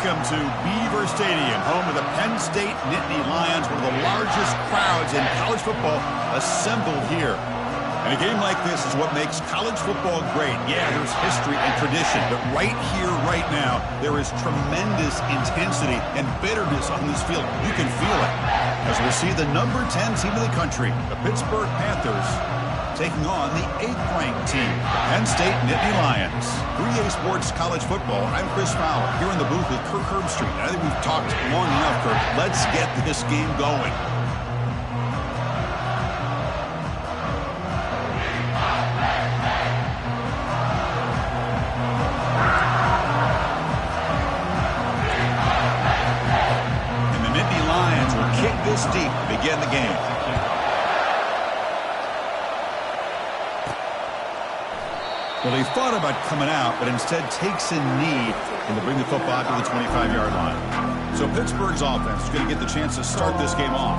Welcome to Beaver Stadium, home of the Penn State Nittany Lions, one of the largest crowds in college football assembled here. And a game like this is what makes college football great. Yeah, there's history and tradition, but right here, right now, there is tremendous intensity and bitterness on this field. You can feel it. As we see the number 10 team in the country, the Pittsburgh Panthers, taking on the 8th-ranked team, the Penn State Nittany Lions. 3A Sports College Football, I'm Chris Fowler, here in the booth with Kirk Herbstreit. I think we've talked long enough, Kirk. Let's get this game going. And the Nittany Lions will kick this deep to begin the game. Well, he thought about coming out, but instead takes a knee and to bring the football to the 25-yard line. So Pittsburgh's offense is going to get the chance to start this game off.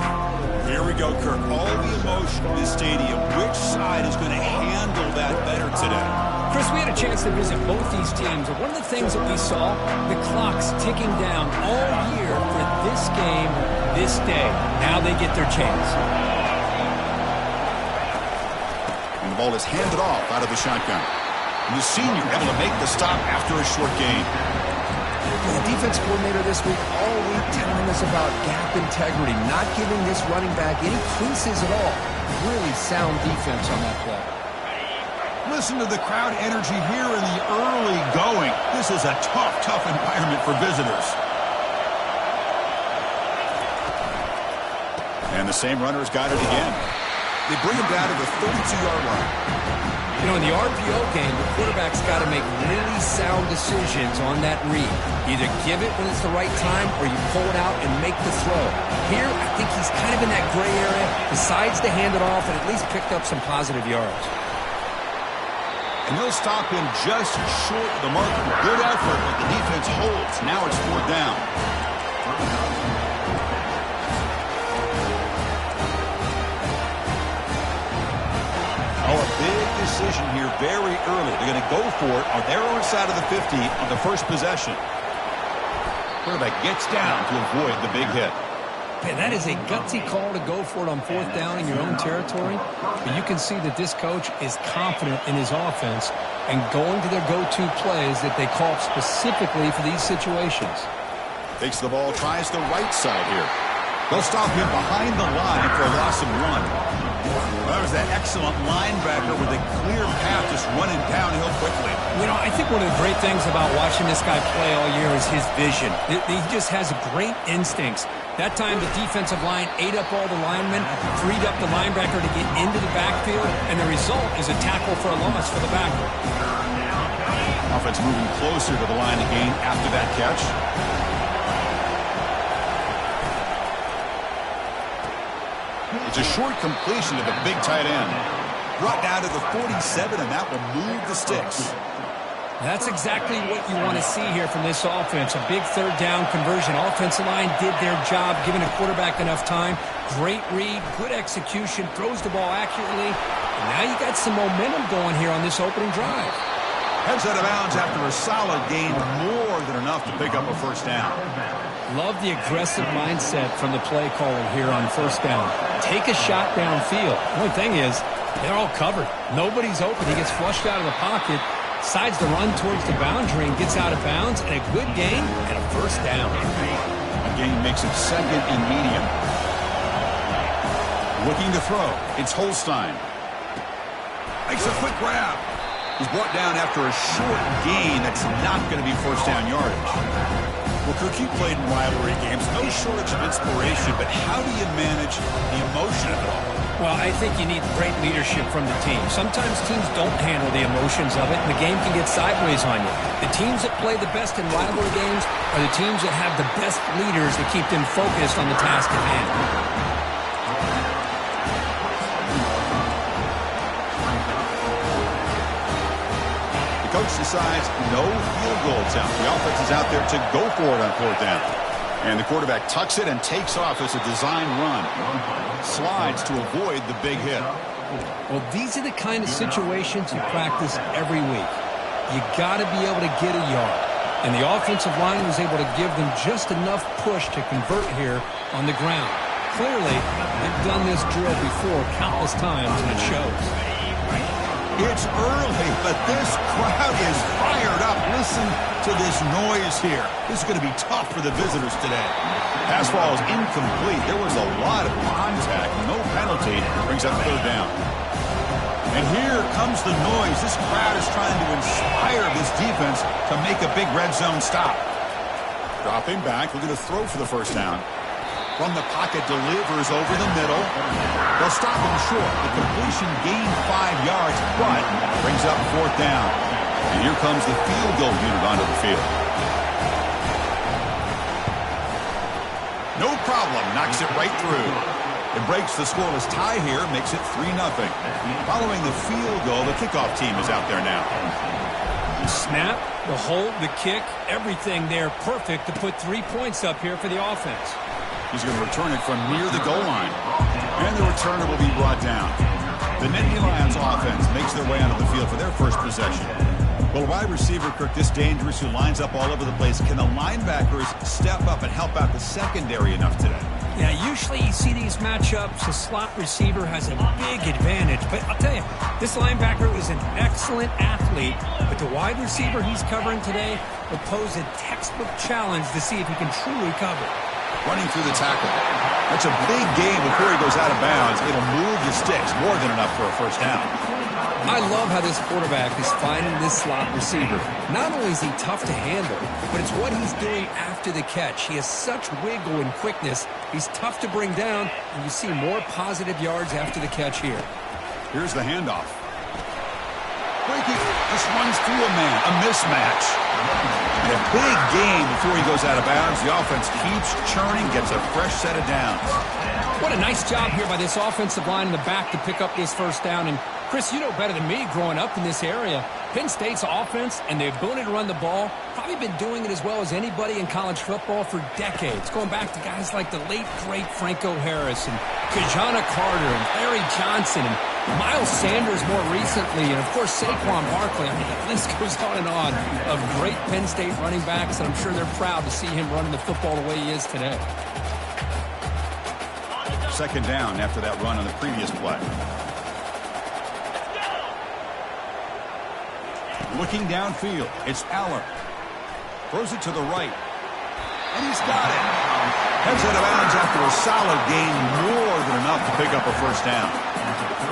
Here we go, Kirk. All the emotion in this stadium. Which side is going to handle that better today? Chris, we had a chance to visit both these teams, and one of the things that we saw, the clock's ticking down all year for this game, this day. Now they get their chance. And the ball is handed off out of the shotgun. And the senior able to make the stop after a short gain. The defense coordinator this week all week telling us about gap integrity, not giving this running back any creases at all. Really sound defense on that play. Listen to the crowd energy here in the early going. This is a tough environment for visitors. And the same runner's got it again. They bring him down to the 32-yard line. You know, in the RPO game, the quarterback's got to make really sound decisions on that read. Either give it when it's the right time or you pull it out and make the throw. Here, I think he's kind of in that gray area, decides to hand it off and at least picked up some positive yards. And they'll stop him just short of the marker. Good effort, but the defense holds. Now it's 4th down. Oh, a big decision here very early. They're going to go for it on their own side of the 50 on the first possession. Quarterback gets down to avoid the big hit. Man, that is a gutsy call to go for it on 4th down in your own territory. But you can see that this coach is confident in his offense and going to their go-to plays that they call specifically for these situations. Takes the ball, tries the right side here. They'll stop him behind the line for a loss of 1. Well, that was that excellent linebacker with a clear path just running downhill quickly. You know, I think one of the great things about watching this guy play all year is his vision. He just has great instincts. That time, the defensive line ate up all the linemen, freed up the linebacker to get into the backfield, and the result is a tackle for a loss for the backer. Offense moving closer to the line of gain after that catch. It's a short completion to the big tight end. Brought down to the 47, and that will move the sticks. That's exactly what you want to see here from this offense. A big 3rd down conversion. Offensive line did their job, giving a quarterback enough time. Great read, good execution, throws the ball accurately. And now you got some momentum going here on this opening drive. Heads out of bounds after a solid gain, more than enough to pick up a 1st down. Love the aggressive mindset from the play caller here on 1st down. Take a shot downfield. The only thing is, they're all covered. Nobody's open. He gets flushed out of the pocket, decides to run towards the boundary and gets out of bounds, and a good gain and a 1st down. A gain makes it 2nd and medium. Looking to throw. It's Holstein. Makes a quick grab. He's brought down after a short gain. That's not going to be 1st down yardage. Well, Kirk, you played in rivalry games. No shortage of inspiration, but how do you manage the emotion of it all? Well, I think you need great leadership from the team. Sometimes teams don't handle the emotions of it, and the game can get sideways on you. The teams that play the best in rivalry games are the teams that have the best leaders that keep them focused on the task at hand. Coach decides no field goal attempt. The offense is out there to go for it on 4th down. And the quarterback tucks it and takes off as a design run. Slides to avoid the big hit. Well, these are the kind of situations you practice every week. You got to be able to get a yard. And the offensive line was able to give them just enough push to convert here on the ground. Clearly, they've done this drill before countless times, and it shows. It's early, but this crowd is fired up. Listen to this noise here. This is going to be tough for the visitors today. Pass ball is incomplete. There was a lot of contact. No penalty. Brings up third down. And here comes the noise. This crowd is trying to inspire this defense to make a big red zone stop. Dropping back, looking to throw for the first down. From the pocket, delivers over the middle. They'll stop him short. The completion gained 5 yards, but brings up fourth down. And here comes the field goal unit onto the field. No problem. Knocks it right through. It breaks the scoreless tie here, makes it 3-0. Following the field goal, the kickoff team is out there now. The snap, the hold, the kick, everything there perfect to put 3 points up here for the offense. He's going to return it from near the goal line. And the returner will be brought down. The Nittany Lions offense makes their way onto the field for their first possession. Well, wide receiver, Kirk, this dangerous, who lines up all over the place. Can the linebackers step up and help out the secondary enough today? Yeah, usually you see these matchups, the slot receiver has a big advantage. But I'll tell you, this linebacker is an excellent athlete, but the wide receiver he's covering today will pose a textbook challenge to see if he can truly cover. Running through the tackle. That's a big gain before he goes out of bounds. It'll move the sticks, more than enough for a first down. I love how this quarterback is finding this slot receiver. Not only is he tough to handle, but it's what he's doing after the catch. He has such wiggle and quickness. He's tough to bring down, and you see more positive yards after the catch here. Here's the handoff. Breaking, just runs through a man. A mismatch. And a big gain before he goes out of bounds. The offense keeps churning, gets a fresh set of downs. What a nice job here by this offensive line in the back to pick up this first down. And Chris, you know better than me growing up in this area, Penn State's offense and the ability to run the ball, probably been doing it as well as anybody in college football for decades. Going back to guys like the late, great Franco Harris and Kajana Carter and Larry Johnson and Miles Sanders more recently, and of course Saquon Barkley. I mean, the list goes on of great Penn State running backs, and I'm sure they're proud to see him running the football the way he is today. Second down after that run on the previous play. Looking downfield, it's Aller. Throws it to the right. And he's got it. Heads out of bounds after a solid gain, more than enough to pick up a first down.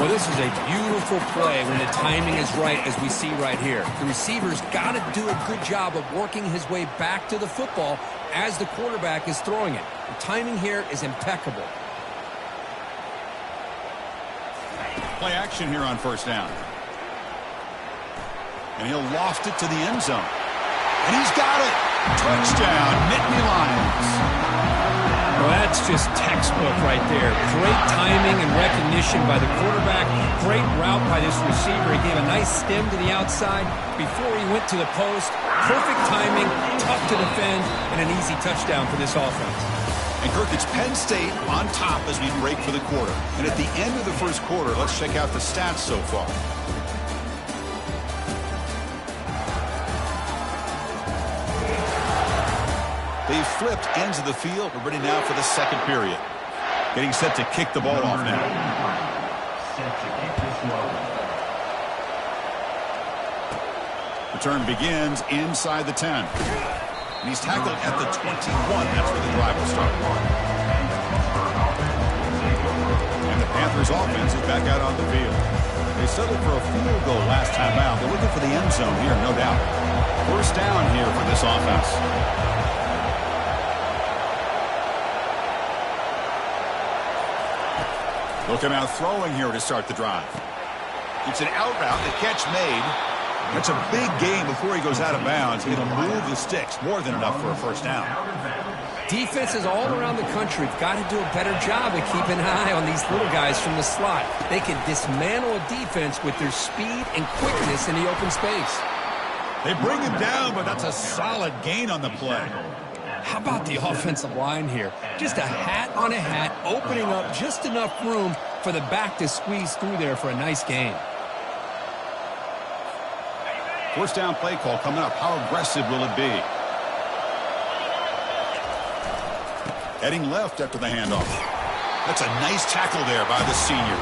Well, this is a beautiful play when the timing is right, as we see right here. The receiver's got to do a good job of working his way back to the football as the quarterback is throwing it. The timing here is impeccable. Play action here on first down. And he'll loft it to the end zone. And he's got it. Touchdown, Nittany Lions. Well, that's just textbook right there. Great timing and recognition by the quarterback. Great route by this receiver. He gave a nice stem to the outside before he went to the post. Perfect timing, tough to defend, and an easy touchdown for this offense. And Kirk, it's Penn State on top as we break for the quarter. And at the end of the first quarter, let's check out the stats so far. They flipped ends of the field. We're ready now for the second period. Getting set to kick the ball off now. Return begins inside the 10. And he's tackled at the 21. That's where the drive will start. And the Panthers offense is back out on the field. They settled for a field goal last time out. They're looking for the end zone here, no doubt. First down here for this offense. Looking out throwing here to start the drive. It's an out route, the catch made. That's a big gain before he goes out of bounds. It'll move the sticks, more than enough for a first down. Defenses all around the country have got to do a better job of keeping an eye on these little guys from the slot. They can dismantle a defense with their speed and quickness in the open space. They bring him down, but that's a solid gain on the play. How about the offensive line here? Just a hat on a hat, opening up just enough room for the back to squeeze through there for a nice gain. First down play call coming up. How aggressive will it be? Heading left after the handoff. That's a nice tackle there by the senior.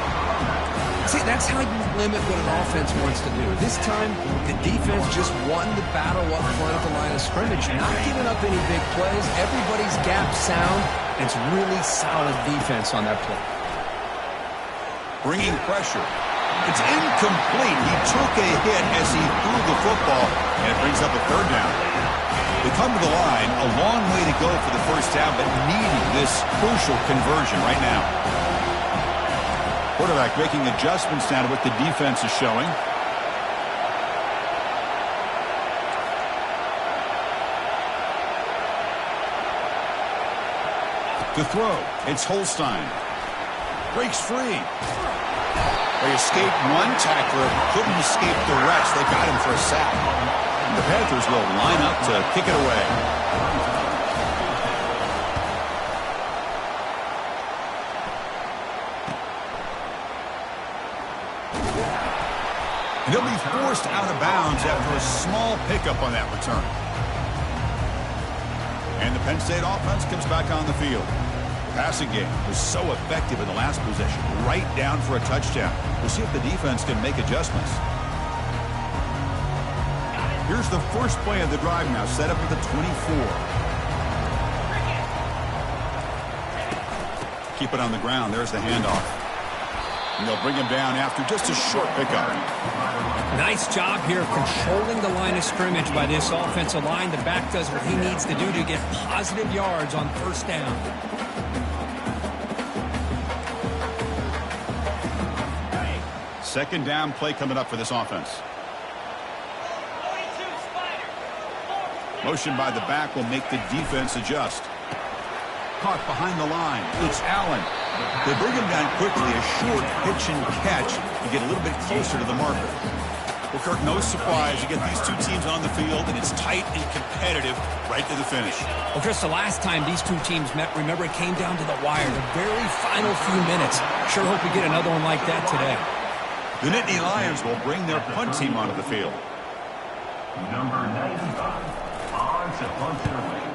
See, that's how you limit what an offense wants to do. This time, the defense just won the battle up front at the line of scrimmage, not giving up any big plays. Everybody's gap sound. It's really solid defense on that play. Bringing pressure. It's incomplete. He took a hit as he threw the football, and it brings up a third down. They come to the line, a long way to go for the first down, but needing this crucial conversion right now. Quarterback making adjustments now to what the defense is showing. To throw, it's Holstein. Breaks free. They escaped one tackler, couldn't escape the rest. They got him for a sack. And the Panthers will line up to kick it away. And he'll be forced out of bounds after a small pickup on that return. And the Penn State offense comes back on the field. The passing game was so effective in the last possession, right down for a touchdown. We'll see if the defense can make adjustments. Here's the first play of the drive now, set up at the 24. Keep it on the ground. There's the handoff. And they'll bring him down after just a short pickup. Nice job here of controlling the line of scrimmage by this offensive line. The back does what he needs to do to get positive yards on first down. Second down play coming up for this offense. Motion by the back will make the defense adjust. Caught behind the line. It's Allen. They bring him down quickly. A short pitch and catch to get a little bit closer to the marker. Well, Kirk, no surprise. You get these two teams on the field, and it's tight and competitive right to the finish. Well, Chris, the last time these two teams met, remember, it came down to the wire, the very final few minutes. Sure hope we get another one like that today. The Nittany Lions will bring their punt team onto the field. Number 95. On to punt it away.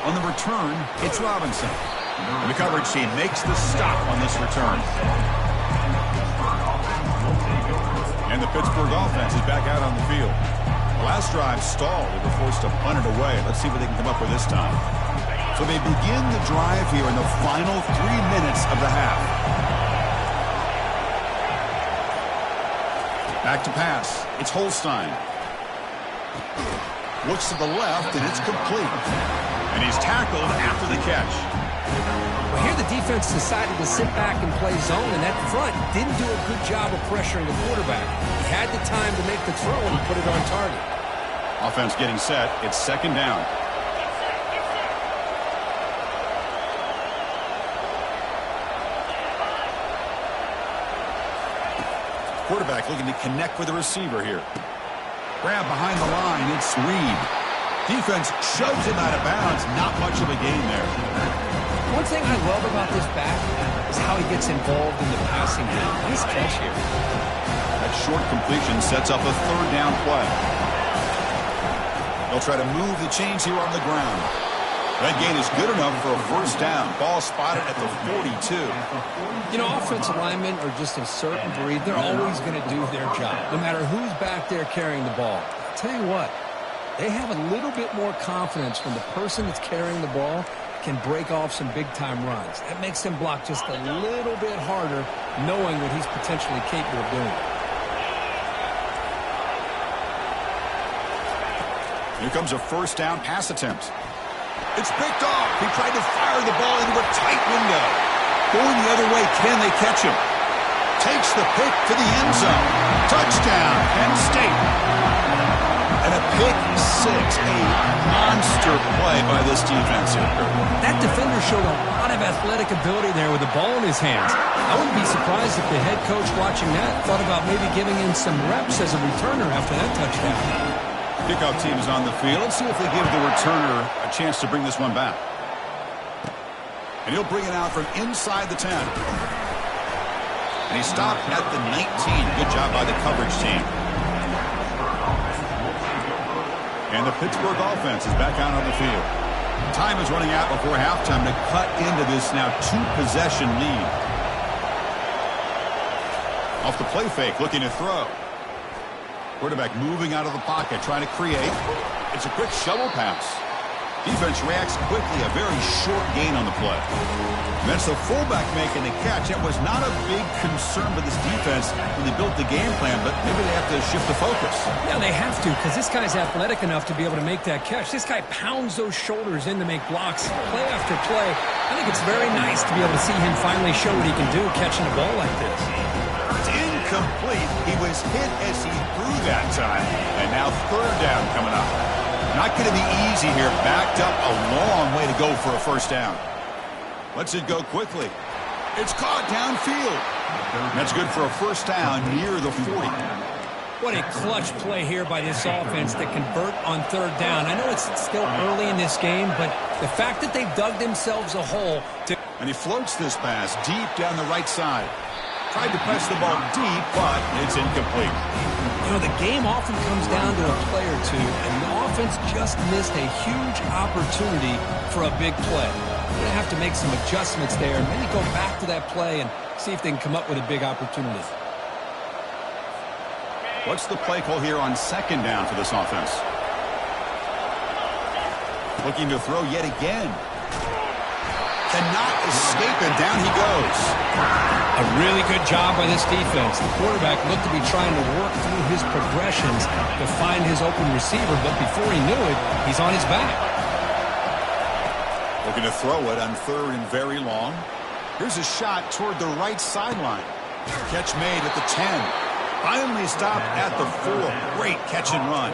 On the return, it's Robinson. And the coverage team makes the stop on this return. And the Pittsburgh offense is back out on the field. The last drive stalled. They were forced to punt it away. Let's see what they can come up with this time. So they begin the drive here in the final 3 minutes of the half. Back to pass. It's Holstein. Looks to the left, and it's complete. And he's tackled after the catch. Well, here the defense decided to sit back and play zone, and that front didn't do a good job of pressuring the quarterback. He had the time to make the throw, and he put it on target. Offense getting set. It's second down. Quarterback looking to connect with the receiver here. Grab behind the line. It's Reed. Defense shoves him out of bounds. Not much of a gain there. One thing I love about this back is how he gets involved in the passing game. Nice catch here. That short completion sets up a third down play. They'll try to move the chains here on the ground. That gain is good enough for a first down. Ball spotted at the 42. You know, offensive linemen are just a certain breed. They're always going to do their job, no matter who's back there carrying the ball. I'll tell you what, they have a little bit more confidence when the person that's carrying the ball can break off some big-time runs. That makes them block just a little bit harder, knowing what he's potentially capable of doing. Here comes a first down pass attempt. It's picked off. He tried to fire the ball into a tight window. Going the other way, can they catch him? Takes the pick to the end zone. Touchdown, Penn State. And a pick six, a monster play by this defense here. That defender showed a lot of athletic ability there with the ball in his hands. I wouldn't be surprised if the head coach watching that thought about maybe giving him some reps as a returner after that touchdown. Kickoff team is on the field. Let's see if they give the returner a chance to bring this one back. And he'll bring it out from inside the 10. And he stopped at the 19. Good job by the coverage team. And the Pittsburgh offense is back out on the field. Time is running out before halftime to cut into this now 2-possession lead. Off the play fake, looking to throw. Quarterback moving out of the pocket, trying to create. It's a quick shovel pass. Defense reacts quickly, a very short gain on the play. And that's the fullback making the catch. That was not a big concern for this defense when they built the game plan, but maybe they have to shift the focus. Yeah, they have to, because this guy's athletic enough to be able to make that catch. This guy pounds those shoulders in to make blocks play after play. I think it's very nice to be able to see him finally show what he can do catching a ball like this. It's incomplete. He was hit as he threw that time. And now third down coming up. Not going to be easy here. Backed up a long way to go for a first down. Lets it go quickly. It's caught downfield. That's good for a first down near the 40. What a clutch play here by this offense to convert on third down. I know it's still early in this game, but the fact that they've dug themselves a hole to... And he floats this pass deep down the right side. Tried to press the ball deep, but it's incomplete. You know, the game often comes down to a play or two, and the offense just missed a huge opportunity for a big play. They're going to have to make some adjustments there and maybe go back to that play and see if they can come up with a big opportunity. What's the play call here on second down for this offense? Looking to throw yet again. Cannot escape it. Down he goes. A really good job by this defense. The quarterback looked to be trying to work through his progressions to find his open receiver, but before he knew it, he's on his back. Looking to throw it on third and very long. Here's a shot toward the right sideline. Catch made at the 10. Finally stopped at the 4. Great catch and run.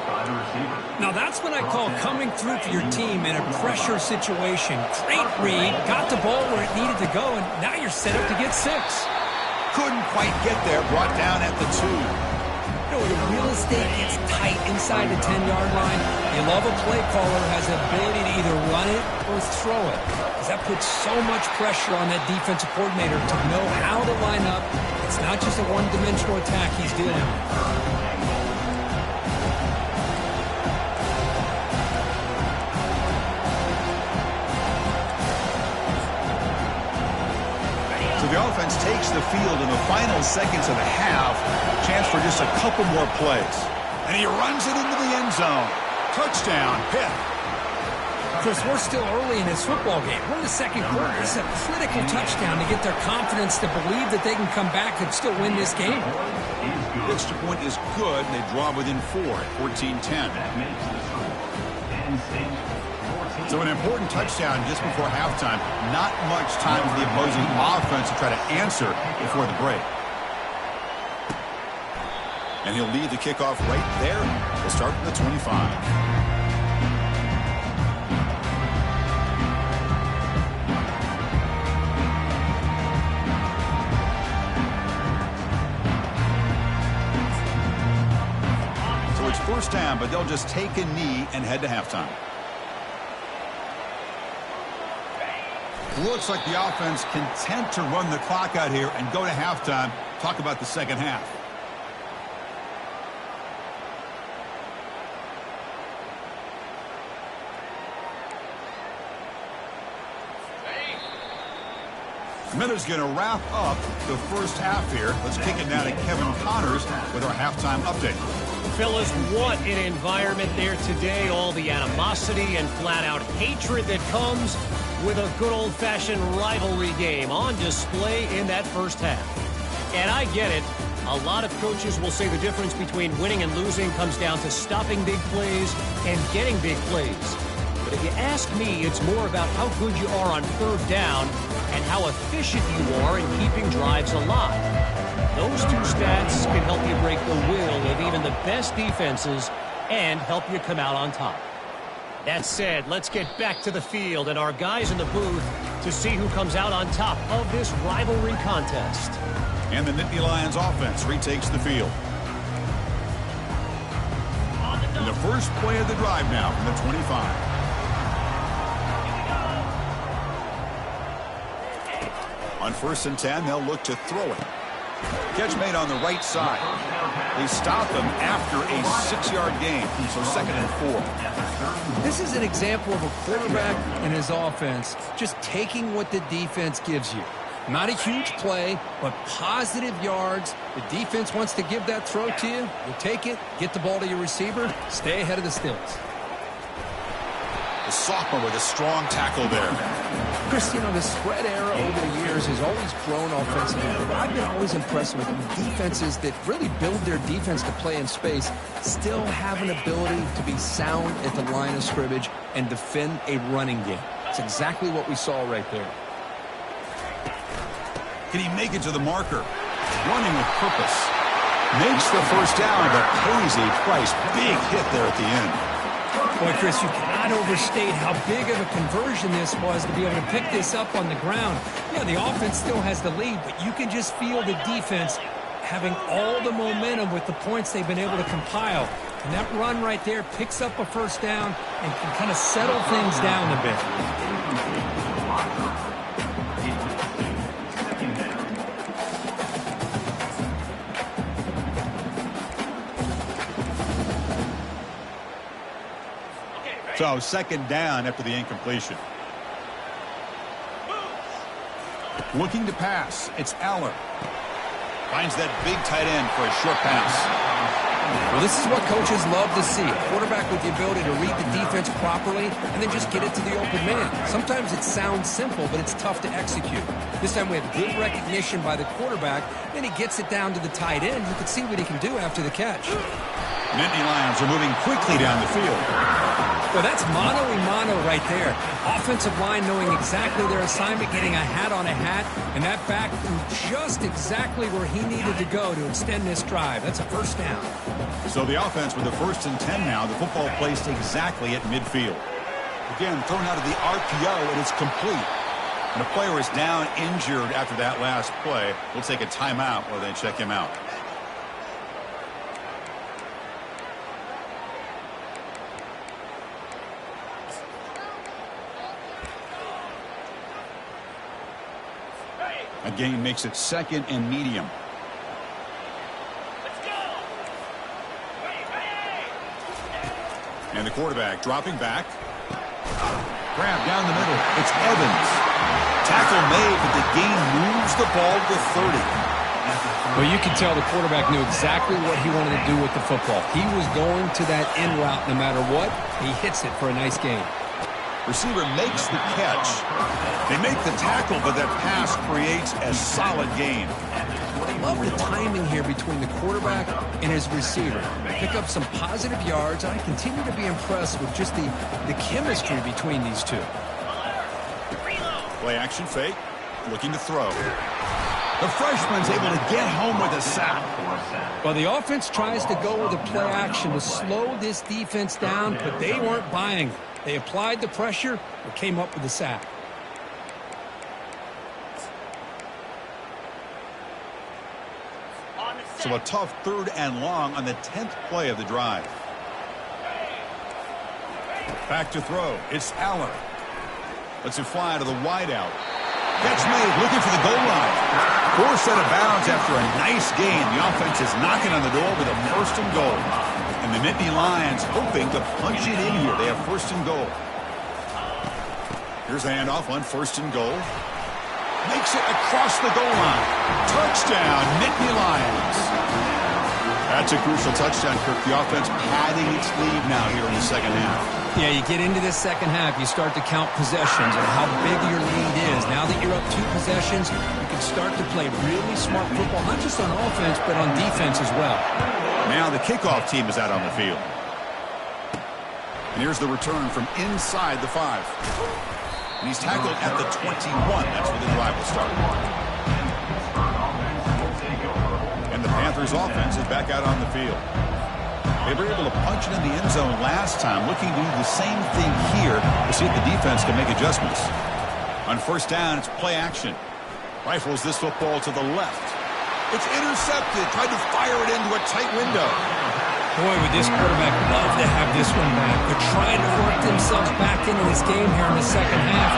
Now that's what I call coming through for your team in a pressure situation. Great read, got the ball where it needed to go, and now you're set up to get 6. Couldn't quite get there, brought down at the 2. You know, when the real estate gets tight inside the 10-yard line, you love a play caller has the ability to either run it or throw it. Because that puts so much pressure on that defensive coordinator to know how to line up. It's not just a one-dimensional attack he's dealing with. The offense takes the field in the final seconds of the half. Chance for just a couple more plays. And he runs it into the end zone. Touchdown, Pitt. Chris, we're still early in this football game. We're in the second quarter. It's a critical touchdown to get their confidence to believe that they can come back and still win this game. The extra point is good. They draw within 4 at 14-10. So an important touchdown just before halftime. Not much time for the opposing offense to try to answer before the break. And he'll lead the kickoff right there. We'll start from the 25. So it's first down, but they'll just take a knee and head to halftime. Looks like the offense content to run the clock out here and go to halftime. Talk about the second half. Miller's going to wrap up the first half here. Let's kick it now to Kevin Connors with our halftime update. Fellas, what an environment there today. All the animosity and flat-out hatred that comes with a good old-fashioned rivalry game on display in that first half. And I get it. A lot of coaches will say the difference between winning and losing comes down to stopping big plays and getting big plays. But if you ask me, it's more about how good you are on third down and how efficient you are in keeping drives alive. Those two stats can help you break the will of even the best defenses and help you come out on top. That said, let's get back to the field and our guys in the booth to see who comes out on top of this rivalry contest. And the Nittany Lions offense retakes the field. And the first play of the drive now from the 25. On 1st and 10, they'll look to throw it. Catch made on the right side. They stop him after a 6-yard gain, so 2nd and 4. This is an example of a quarterback and his offense just taking what the defense gives you. Not a huge play, but positive yards. The defense wants to give that throw to you. You take it, get the ball to your receiver, stay ahead of the stills. The sophomore with a strong tackle there. Chris, you know, the spread era over the years has always grown offensively, but I've been always impressed with defenses that really build their defense to play in space, still have an ability to be sound at the line of scrimmage and defend a running game. It's exactly what we saw right there. Can he make it to the marker? Running with purpose. Makes the first down, but pays a price. Big hit there at the end. Boy, Chris, you cannot overstate how big of a conversion this was to be able to pick this up on the ground. Yeah, the offense still has the lead, but you can just feel the defense having all the momentum with the points they've been able to compile. And that run right there picks up a first down and can kind of settle things down a bit. So 2nd down after the incompletion. Looking to pass. It's Aller. Finds that big tight end for a short pass. Well, this is what coaches love to see. A quarterback with the ability to read the defense properly and then just get it to the open man. Sometimes it sounds simple, but it's tough to execute. This time we have good recognition by the quarterback. Then he gets it down to the tight end. You can see what he can do after the catch. Nittany Lions are moving quickly down the field. Well, that's mano-a-mano right there. Offensive line knowing exactly their assignment, getting a hat on a hat, and that back just exactly where he needed to go to extend this drive. That's a first down. So the offense with the 1st and 10 now. The football placed exactly at midfield. Again, thrown out of the RPO, and it's complete. And the player is down injured after that last play. We'll take a timeout while they check him out. A gain makes it 2nd and medium. And the quarterback dropping back. Grab down the middle. It's Evans. Tackle made, but the gain moves the ball to 30. Well, you can tell the quarterback knew exactly what he wanted to do with the football. He was going to that in route no matter what. He hits it for a nice gain. Receiver makes the catch. They make the tackle, but that pass creates a solid gain. I love the timing here between the quarterback and his receiver. Pick up some positive yards, and I continue to be impressed with just the chemistry between these two. Play action fake. Looking to throw. The freshman's able to get home with a sack. Well, the offense tries to go with a play action to slow this defense down, but they weren't buying it. They applied the pressure and came up with the sack. So a tough 3rd and long on the 10th play of the drive. Back to throw. It's Aller. Lets it fly to the wideout. Catch made, looking for the goal line. Forced out of bounds after a nice gain. The offense is knocking on the door with a 1st and goal. And the Nittany Lions hoping to punch it in here. They have 1st and goal. Here's the handoff on 1st and goal. Makes it across the goal line. Touchdown, Nittany Lions. That's a crucial touchdown, Kirk. The offense padding its lead now here in the 2nd half. Yeah, you get into this 2nd half, you start to count possessions and how big your lead is. Now that you're up 2 possessions, you can start to play really smart football, not just on offense, but on defense as well. Now the kickoff team is out on the field. And here's the return from inside the 5. And he's tackled at the 21. That's where the drive will start. And the Panthers offense is back out on the field. They were able to punch it in the end zone last time, looking to do the same thing here to see if the defense can make adjustments. On 1st down, it's play action. Rifles this football to the left. It's intercepted. Tried to fire it into a tight window. Boy, would this quarterback love to have this one back. They're trying to work themselves back into this game here in the 2nd half.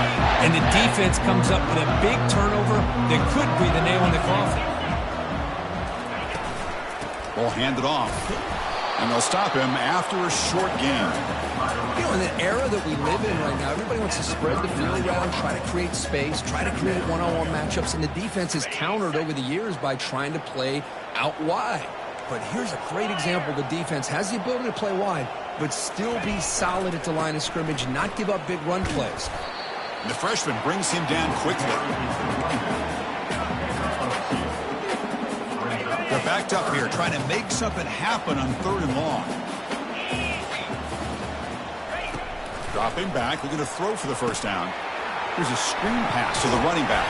And the defense comes up with a big turnover that could be the nail in the coffin. Ball handed off. And they'll stop him after a short gain. You know, in the era that we live in right now, everybody wants to spread the field around, try to create space, try to create one-on-one matchups, and the defense is countered over the years by trying to play out wide. But here's a great example. The defense has the ability to play wide, but still be solid at the line of scrimmage, not give up big run plays. And the freshman brings him down quickly. They're backed up here, trying to make something happen on 3rd and long. Dropping back, looking to throw for the first down. Here's a screen pass to the running back.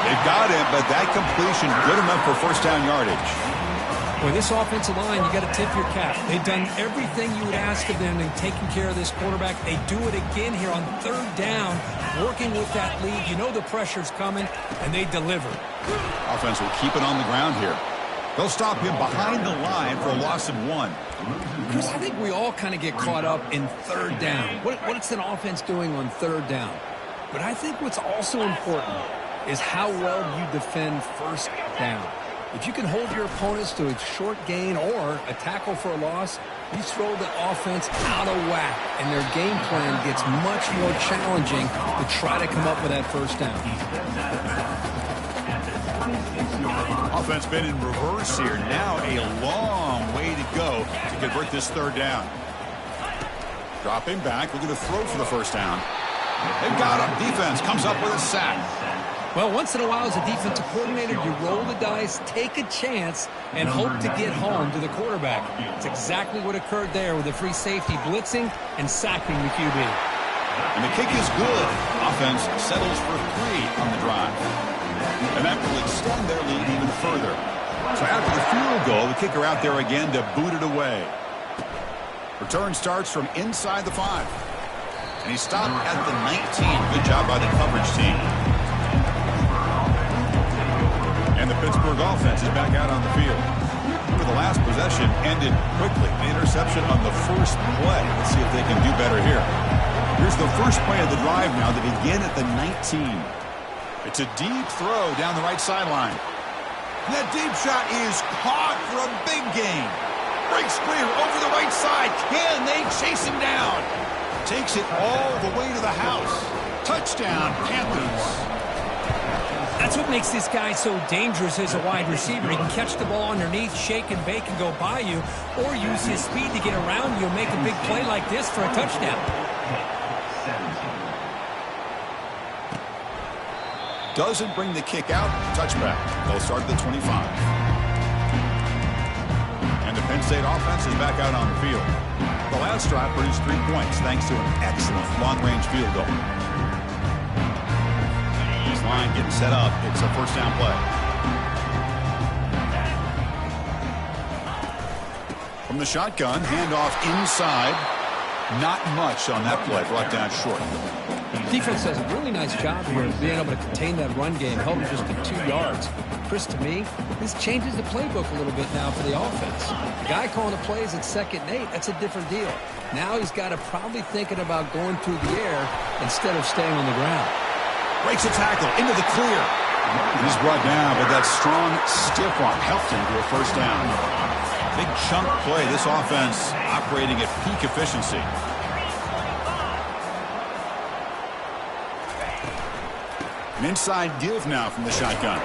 They've got it, but that completion good enough for first down yardage. With this offensive line, you got to tip your cap. They've done everything you would ask of them in taking care of this quarterback. They do it again here on 3rd down, working with that lead. You know the pressure's coming, and they deliver. Offense will keep it on the ground here. They'll stop him behind the line for a loss of 1. Chris, I think we all kind of get caught up in 3rd down. What's an offense doing on 3rd down? But I think what's also important is how well you defend 1st down. If you can hold your opponents to a short gain or a tackle for a loss, you throw the offense out of whack, and their game plan gets much more challenging to try to come up with that first down. Offense been in reverse here. Now a long way to go to convert this 3rd down. Dropping back, looking to throw for the first down. They've got him. Defense comes up with a sack. Well, once in a while as a defensive coordinator, you roll the dice, take a chance, and hope to get home to the quarterback. It's exactly what occurred there with the free safety blitzing and sacking the QB. And the kick is good. Offense settles for 3 on the drive. And that will extend their lead even further. So after the field goal, the kicker out there again to boot it away. Return starts from inside the 5. And he stopped at the 19. Good job by the coverage team. And the Pittsburgh offense is back out on the field. For the last possession ended quickly. The interception on the first play. Let's see if they can do better here. Here's the first play of the drive now. They begin at the 19. It's a deep throw down the right sideline. That deep shot is caught for a big gain. Breaks clear over the right side. Can they chase him down? Takes it all the way to the house. Touchdown, Panthers. That's what makes this guy so dangerous as a wide receiver. He can catch the ball underneath, shake and bake, and go by you, or use his speed to get around you and make a big play like this for a touchdown. Doesn't bring the kick out. Touchback. They'll start at the 25. And the Penn State offense is back out on the field. The last drive produced 3 points thanks to an excellent long-range field goal. This line getting set up. It's a first down play. From the shotgun, handoff inside. Not much on that play. Brought down short. Defense does a really nice job here of being able to contain that run game, held it just to 2 yards. Chris, to me, this changes the playbook a little bit now for the offense. The guy calling the plays at 2nd and 8, that's a different deal. Now he's got to probably thinking about going through the air instead of staying on the ground. Breaks a tackle into the clear. He's brought down, but that strong, stiff arm helped him to a first down. Big chunk play. This offense operating at peak efficiency. An inside give now from the shotgun.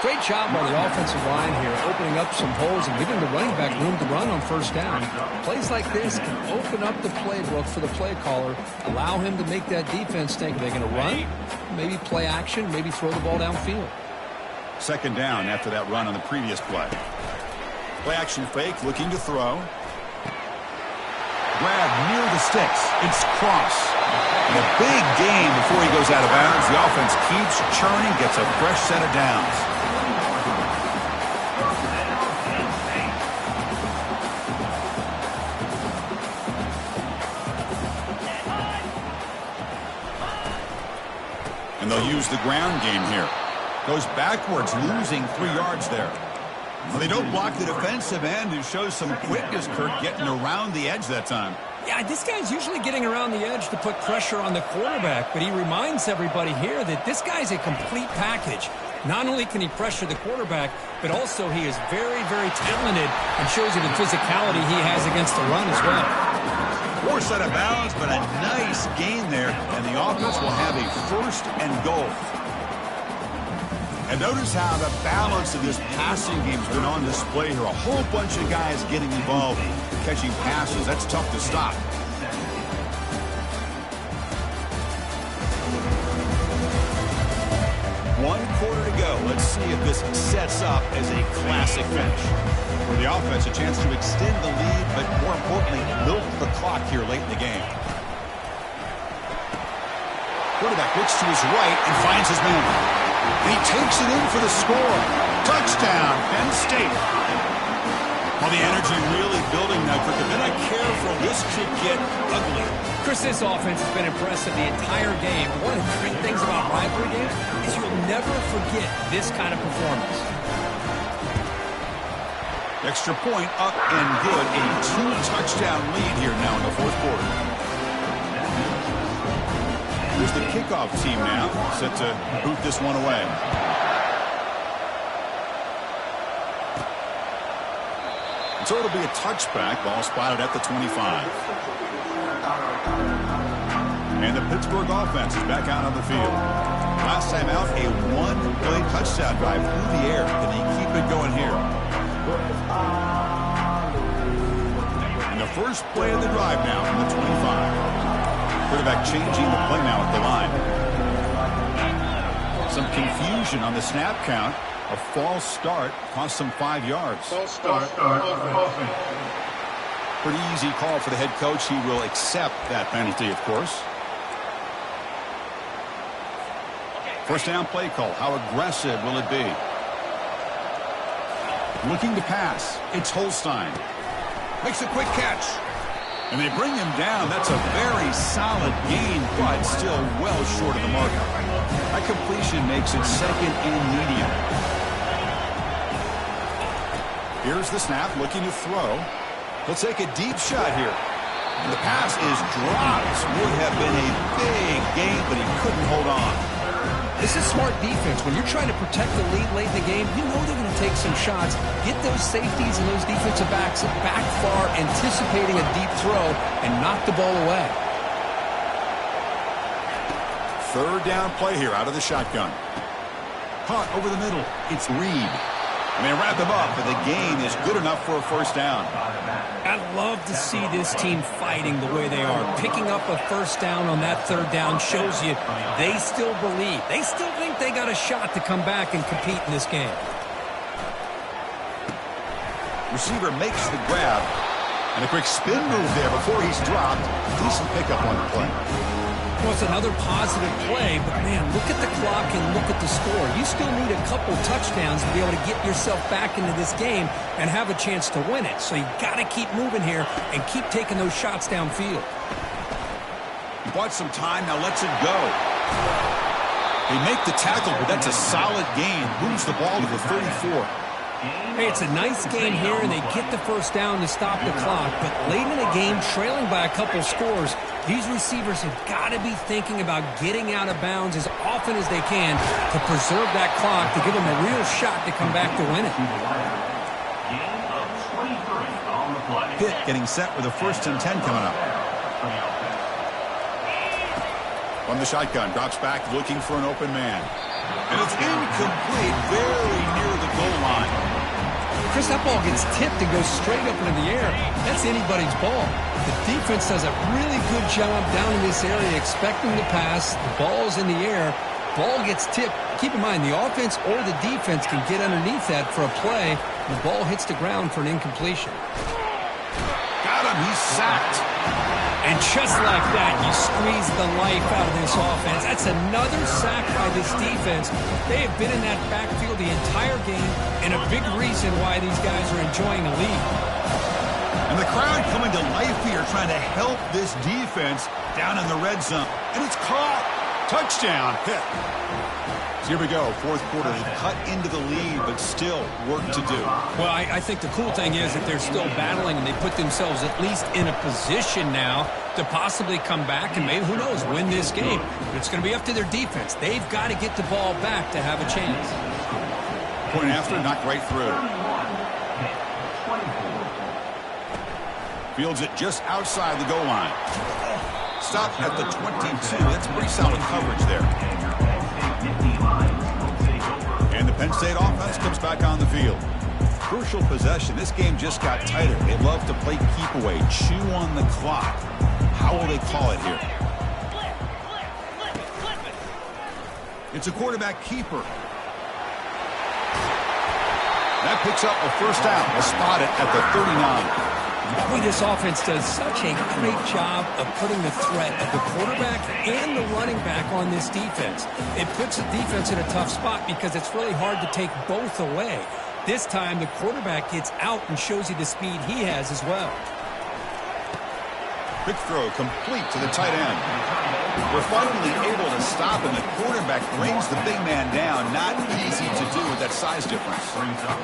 Great job by the offensive line here, opening up some holes and giving the running back room to run on first down. Plays like this can open up the playbook for the play caller, allow him to make that defense think they're going to run, maybe play action, maybe throw the ball downfield. 2nd down after that run on the previous play. Play action fake, looking to throw. Grab near the sticks. It's Cross. And a big gain before he goes out of bounds. The offense keeps churning, gets a fresh set of downs. And they'll use the ground game here. Goes backwards, losing 3 yards there. Well, they don't block the defensive end, who shows some quickness, Kirk, getting around the edge that time. Yeah, this guy's usually getting around the edge to put pressure on the quarterback, but he reminds everybody here that this guy's a complete package. Not only can he pressure the quarterback, but also he is very, very talented and shows you the physicality he has against the run as well. Forced out of bounds, but a nice gain there, and the offense will have a 1st and goal. And notice how the balance of this passing game has been on display here. A whole bunch of guys getting involved, catching passes. That's tough to stop. One quarter to go. Let's see if this sets up as a classic finish. For the offense, a chance to extend the lead, but more importantly, milk the clock here late in the game. Quarterback looks to his right and finds his man. He takes it in for the score. Touchdown, Penn State. Well, the energy really building now, Cricket. They're not careful. This could get ugly. Chris, this offense has been impressive the entire game. One of the great things about rivalry games is you'll never forget this kind of performance. Extra point up and good. A 2-touchdown lead here now in the 4th quarter. Here's the kickoff team now, set to boot this one away. So it'll be a touchback. Ball spotted at the 25. And the Pittsburgh offense is back out on the field. Last time out, a 1-play touchdown drive through the air. Can they keep it going here? And the first play of the drive now from the 25. Quarterback changing the play now at the line. Some confusion on the snap count. A false start cost them 5 yards. False start. Pretty easy call for the head coach. He will accept that penalty, of course. First down play call. How aggressive will it be? Looking to pass. It's Holstein. Makes a quick catch. And they bring him down. That's a very solid gain, but still well short of the mark. That completion makes it 2nd and medium. Here's the snap, looking to throw. He'll take a deep shot here. And the pass is dropped. Would have been a big gain, but he couldn't hold on. This is smart defense. When you're trying to protect the lead late in the game, you know they're going to take some shots. Get those safeties and those defensive backs back far, anticipating a deep throw, and knock the ball away. 3rd down play here out of the shotgun. Caught over the middle. It's Reed. And they wrap him up, but the gain is good enough for a 1st down. I love to see this team fighting the way they are. Picking up a 1st down on that 3rd down shows you they still believe. They still think they got a shot to come back and compete in this game. Receiver makes the grab. And a quick spin move there before he's dropped. Decent pickup on the play. Well, it's another positive play, but man, look at the clock and look at the score. You still need a couple touchdowns to be able to get yourself back into this game and have a chance to win it. So you got to keep moving here and keep taking those shots downfield. He bought some time, now lets it go. They make the tackle, but that's a solid gain. Moves the ball to the 34. Hey, it's a nice game here, and they get the 1st down to stop the clock. But late in the game, trailing by a couple scores, these receivers have got to be thinking about getting out of bounds as often as they can to preserve that clock, to give them a real shot to come back to win it. Pitt getting set with a 1st and 10 coming up. From the shotgun, drops back looking for an open man. And it's incomplete, very near the goal line. Chris, that ball gets tipped and goes straight up into the air. That's anybody's ball. The defense does a really good job down in this area expecting the pass. The ball's in the air. Ball gets tipped. Keep in mind, the offense or the defense can get underneath that for a play. The ball hits the ground for an incompletion. Got him. He's sacked. And just like that, you squeeze the life out of this offense. That's another sack by this defense. They have been in that backfield the entire game, and a big reason why these guys are enjoying a lead. And the crowd coming to life here, trying to help this defense down in the red zone. And it's caught. Touchdown, Pitt. So here we go, 4th quarter. They've cut into the lead, but still work to do. Well, I think the cool thing is that they're still battling, and they put themselves at least in a position now to possibly come back and maybe, who knows, win this game. But it's going to be up to their defense. They've got to get the ball back to have a chance. Point after, knocked right through. Fields it just outside the goal line. Stopped at the 22. That's pretty solid coverage there. And the Penn State offense comes back on the field. Crucial possession. This game just got tighter. They love to play keep away, chew on the clock. How will they call it here? It's a quarterback keeper. That picks up a first down. They'll spot it at the 39. Boy, this offense does such a great job of putting the threat of the quarterback and the running back on this defense. It puts the defense in a tough spot because it's really hard to take both away. This time, the quarterback gets out and shows you the speed he has as well. Quick throw complete to the tight end. We're finally able to stop him. The quarterback brings the big man down. Not easy to do with that size difference.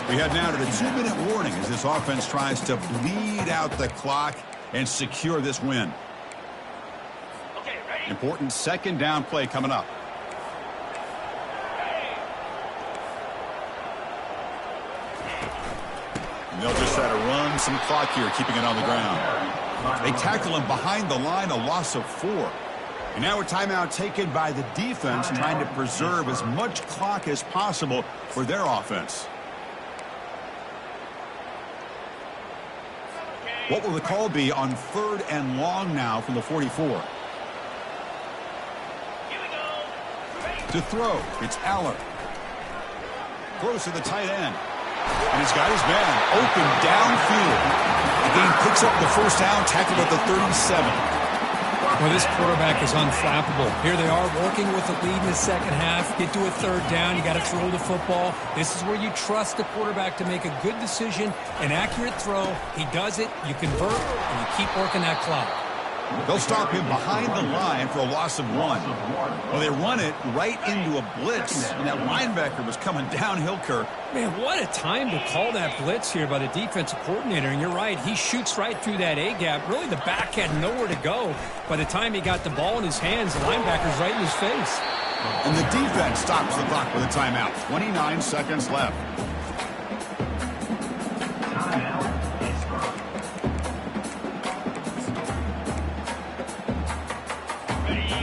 We head now to the 2-minute warning as this offense tries to bleed out the clock and secure this win. Important second down play coming up. And they'll just try to run some clock here, keeping it on the ground. They tackle him behind the line, a loss of 4. And now a timeout taken by the defense, trying to preserve as much clock as possible for their offense. What will the call be on 3rd and long now from the 44? To throw, it's Aller. Throws to the tight end. And he's got his man open downfield. The game picks up the first down, tackled at the 37. Well, this quarterback is unflappable. Here they are working with the lead in the second half. Get to a 3rd down. You got to throw the football. This is where you trust the quarterback to make a good decision, an accurate throw. He does it. You convert, and you keep working that clock. They'll stop him behind the line for a loss of 1. Well, they run it right into a blitz, and that linebacker was coming downhill, Kirk. Man, what a time to call that blitz here by the defensive coordinator. And you're right, he shoots right through that A-gap. Really, the back had nowhere to go. By the time he got the ball in his hands, the linebacker's right in his face. And the defense stops the clock with a timeout. 29 seconds left.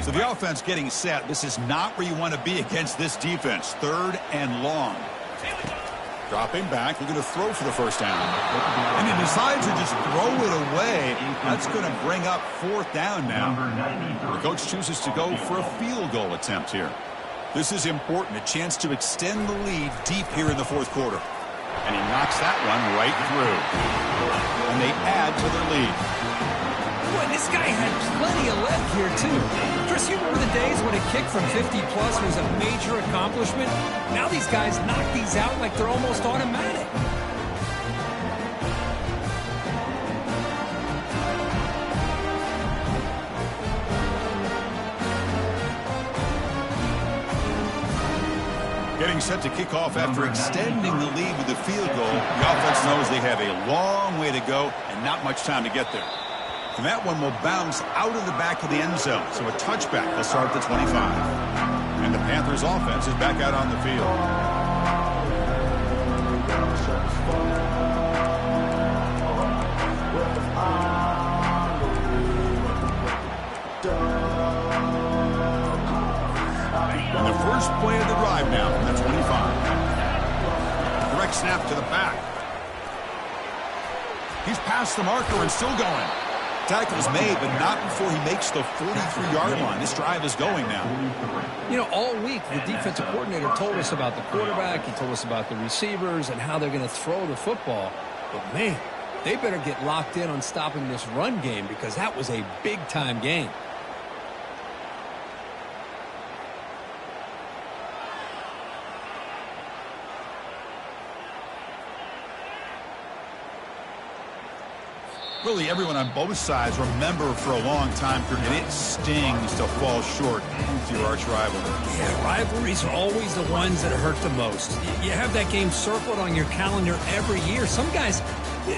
So the offense getting set. This is not where you want to be against this defense. 3rd and long. Dropping back, looking to throw for the first down. And he decides to just throw it away. That's going to bring up 4th down now. The coach chooses to go for a field goal attempt here. This is important, a chance to extend the lead deep here in the 4th quarter. And he knocks that one right through. And they add to their lead. Boy, this guy had plenty of leg here, too. Chris, you remember the days when a kick from 50-plus was a major accomplishment? Now these guys knock these out like they're almost automatic. Getting set to kick off after extending the lead with the field goal. The offense knows they have a long way to go and not much time to get there. And that one will bounce out of the back of the end zone. So a touchback will start at the 25. And the Panthers offense is back out on the field. And the first play of the drive now from the 25. Direct snap to the back. He's past the marker and still going. Tackle's made, but not before he makes the 43-yard line. This drive is going now. You know, all week, the defensive coordinator told us about the quarterback. He told us about the receivers and how they're going to throw the football. But, man, they better get locked in on stopping this run game because that was a big-time game. Really, everyone on both sides remember for a long time, and it stings to fall short with your arch rival. Yeah, rivalries are always the ones that hurt the most. You have that game circled on your calendar every year. Some guys,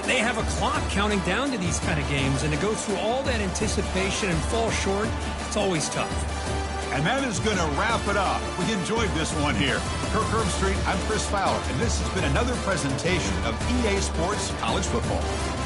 they have a clock counting down to these kind of games, and to go through all that anticipation and fall short, it's always tough. And that is going to wrap it up. We enjoyed this one here. Kirk Herbstreit, I'm Chris Fowler, and this has been another presentation of EA Sports College Football.